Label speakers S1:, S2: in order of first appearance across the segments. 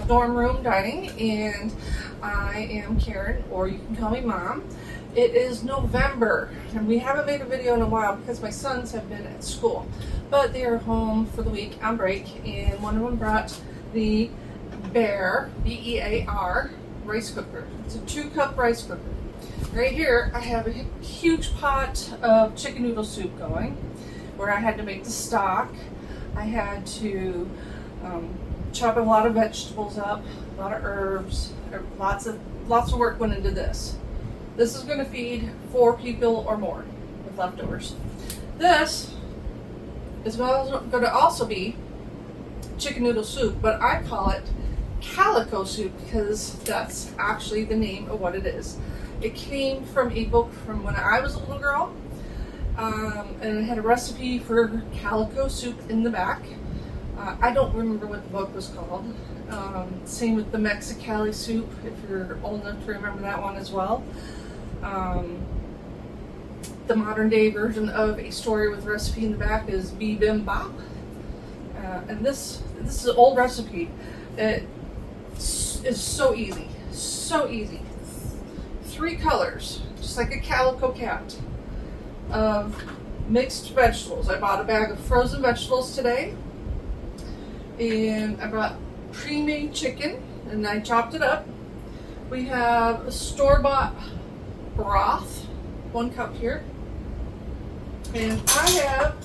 S1: dorm room dining, and I am Karen, or you can call me Mom. It is November, and we haven't made a video in a while because my sons have been at school, but they are home for the week on break, and one of them brought the Bear, B-E-A-R, rice cooker. It's a 2-cup rice cooker. Right here, I have a huge pot of chicken noodle soup going, where I had to make the stock. I had to chop a lot of vegetables up, a lot of herbs, lots of work went into this. This is going to feed 4 people or more with leftovers. This is going to also be chicken noodle soup, but I call it Calico Soup because that's actually the name of what it is. It came from a book from when I was a little girl, and it had a recipe for Calico Soup in the back. I don't remember what the book was called. Same with the Mexicali soup, if you're old enough to remember that one as well. The modern day version of a story with recipe in the back is Bibimbap. And this is an old recipe. It is so easy, so easy. 3 colors, just like a calico cat, of mixed vegetables. I bought a bag of frozen vegetables today, and I brought pre-made chicken, and I chopped it up. We have a store-bought broth, 1 cup here, and I have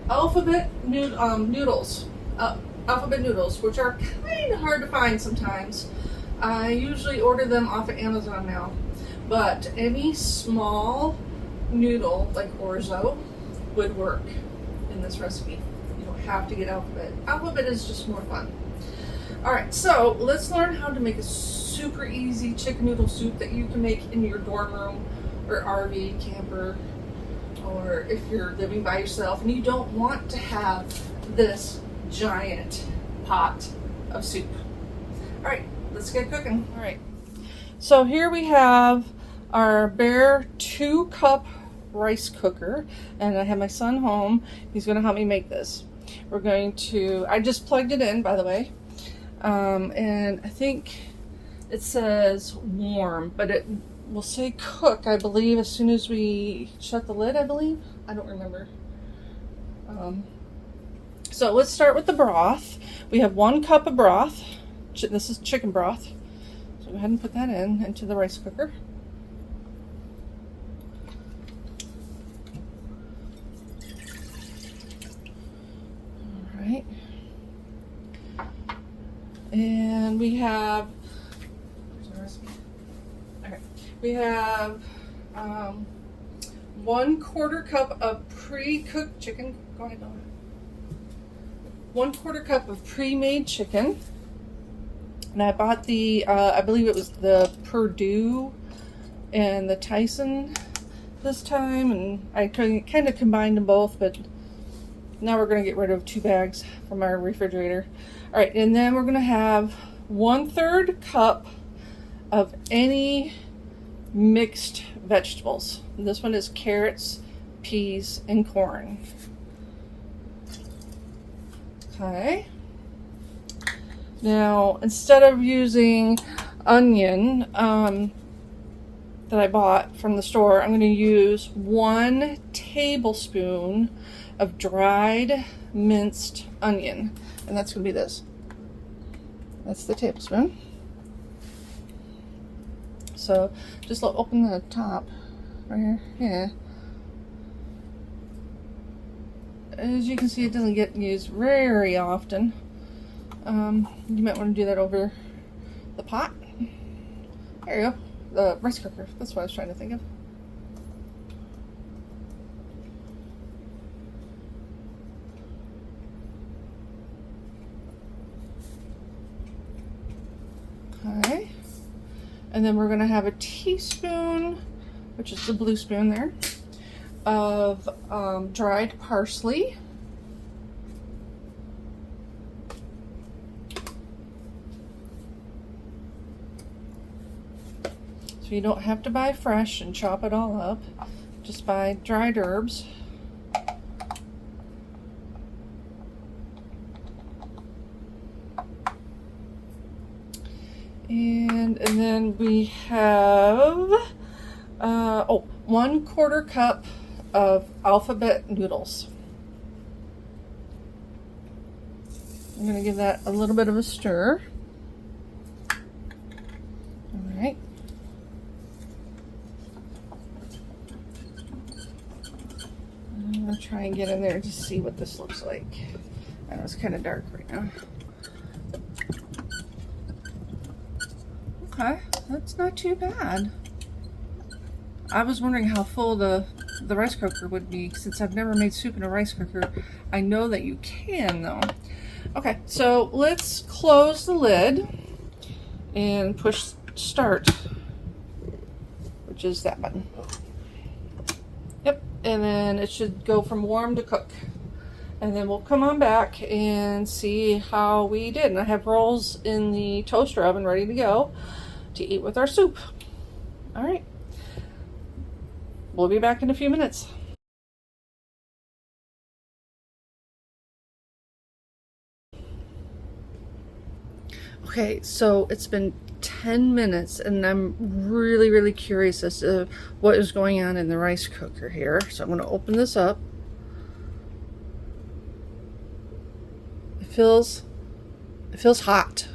S1: alphabet noodles, which are kind of hard to find sometimes. I usually order them off of Amazon now, but any small noodle like orzo would work in this recipe. You don't have to get alphabet. Alphabet is just more fun. Alright, so let's learn how to make a super easy chicken noodle soup that you can make in your dorm room or RV camper, or if you're living by yourself and you don't want to have this giant pot of soup. Alright, let's get cooking. Alright, so here we have our Bear 2-cup rice cooker, and I have my son home. He's going to help me make this. We're going to, I just plugged it in, by the way, and I think it says warm, but it will say cook, I believe, as soon as we shut the lid, I believe. I don't remember. So let's start with the broth. We have 1 cup of broth. This is chicken broth. So go ahead and put that into the rice cooker. Alright. And we have, where's the recipe? Okay. We have 1/4 cup of pre-cooked chicken. Go ahead, Donna. 1/4 cup of pre-made chicken. And I bought the, I believe it was the Purdue and the Tyson this time, and I kind of combined them both, but now we're going to get rid of 2 bags from our refrigerator. All right, and then we're going to have 1/3 cup of any mixed vegetables. And this one is carrots, peas, and corn. Okay. Now, instead of using onion that I bought from the store, I'm going to use 1 tablespoon of dried minced onion. And that's going to be this. That's the tablespoon. So just open the top right here. Yeah. As you can see, it doesn't get used very often. You might want to do that over the pot. There you go. The rice cooker. That's what I was trying to think of. Okay. And then we're going to have a teaspoon, which is the blue spoon there, of dried parsley. So you don't have to buy fresh and chop it all up. Just buy dried herbs. And then we have 1/4 cup of alphabet noodles. I'm going to give that a little bit of a stir. All right. I'm going to try and get in there to see what this looks like. I know it's kind of dark right now. Okay, that's not too bad. I was wondering how full the rice cooker would be, since I've never made soup in a rice cooker. I know that you can though. Okay, so let's close the lid and push start, which is that button. Yep, and then it should go from warm to cook. And then we'll come on back and see how we did. And I have rolls in the toaster oven ready to go to eat with our soup. All right, we'll be back in a few minutes. Okay, so it's been 10 minutes and I'm really curious as to what is going on in the rice cooker here. So I'm going to open this up. It feels hot.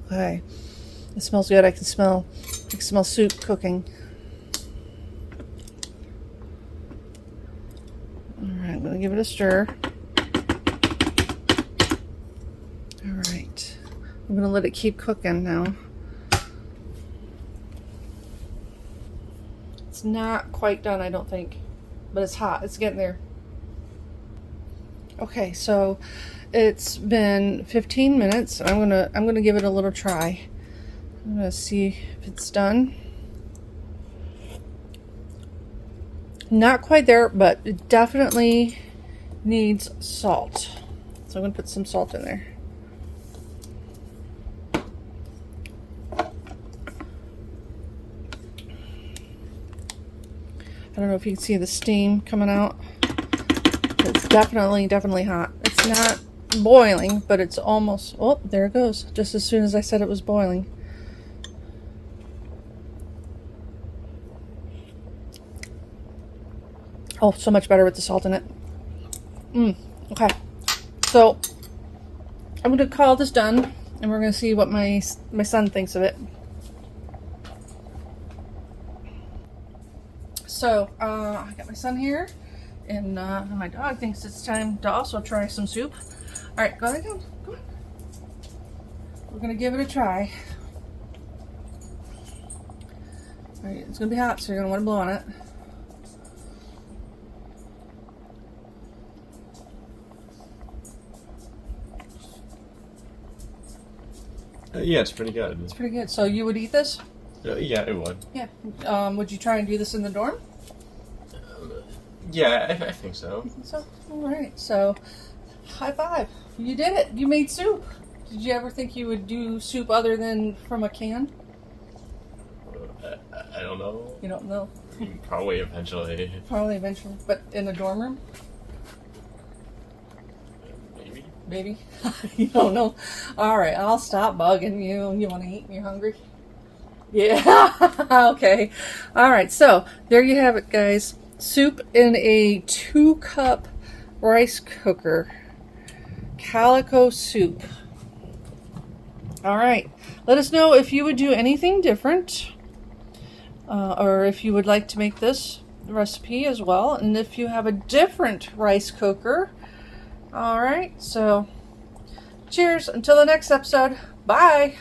S1: Okay, it smells good. I can smell soup cooking. All right, I'm going to give it a stir. All right. I'm going to let it keep cooking now. It's not quite done, I don't think, but it's hot. It's getting there. Okay, so it's been 15 minutes. I'm gonna give it a little try. I'm gonna see if it's done. Not quite there, but it definitely needs salt. So I'm gonna put some salt in there. I don't know if you can see the steam coming out. It's definitely hot. It's not boiling, but it's almost, oh, there it goes. Just as soon as I said it was boiling. Oh, so much better with the salt in it. Okay. So, I'm going to call this done, and we're going to see what my son thinks of it. So, I got my son here, and my dog thinks it's time to also try some soup. All right, go ahead, go on. We're gonna give it a try. All right, it's gonna be hot, so you're gonna want to blow on it.
S2: Yeah, it's pretty good.
S1: It's pretty good. So you would eat this?
S2: Yeah, it would.
S1: Yeah. Would you try and do this in the dorm?
S2: Yeah, I think so.
S1: So, all right. So, high five. You did it. You made soup. Did you ever think you would do soup other than from a can?
S2: I don't know.
S1: You don't know?
S2: Probably eventually.
S1: Probably eventually. But in the dorm room?
S2: Maybe.
S1: Maybe? You don't know? All right. I'll stop bugging you. You want to eat? You're hungry? Yeah. Okay. All right. So, there you have it, guys. Soup in a 2-cup rice cooker. Calico Soup. All right. Let us know if you would do anything different, or if you would like to make this recipe as well, and if you have a different rice cooker. All right. So, cheers. Until the next episode. Bye.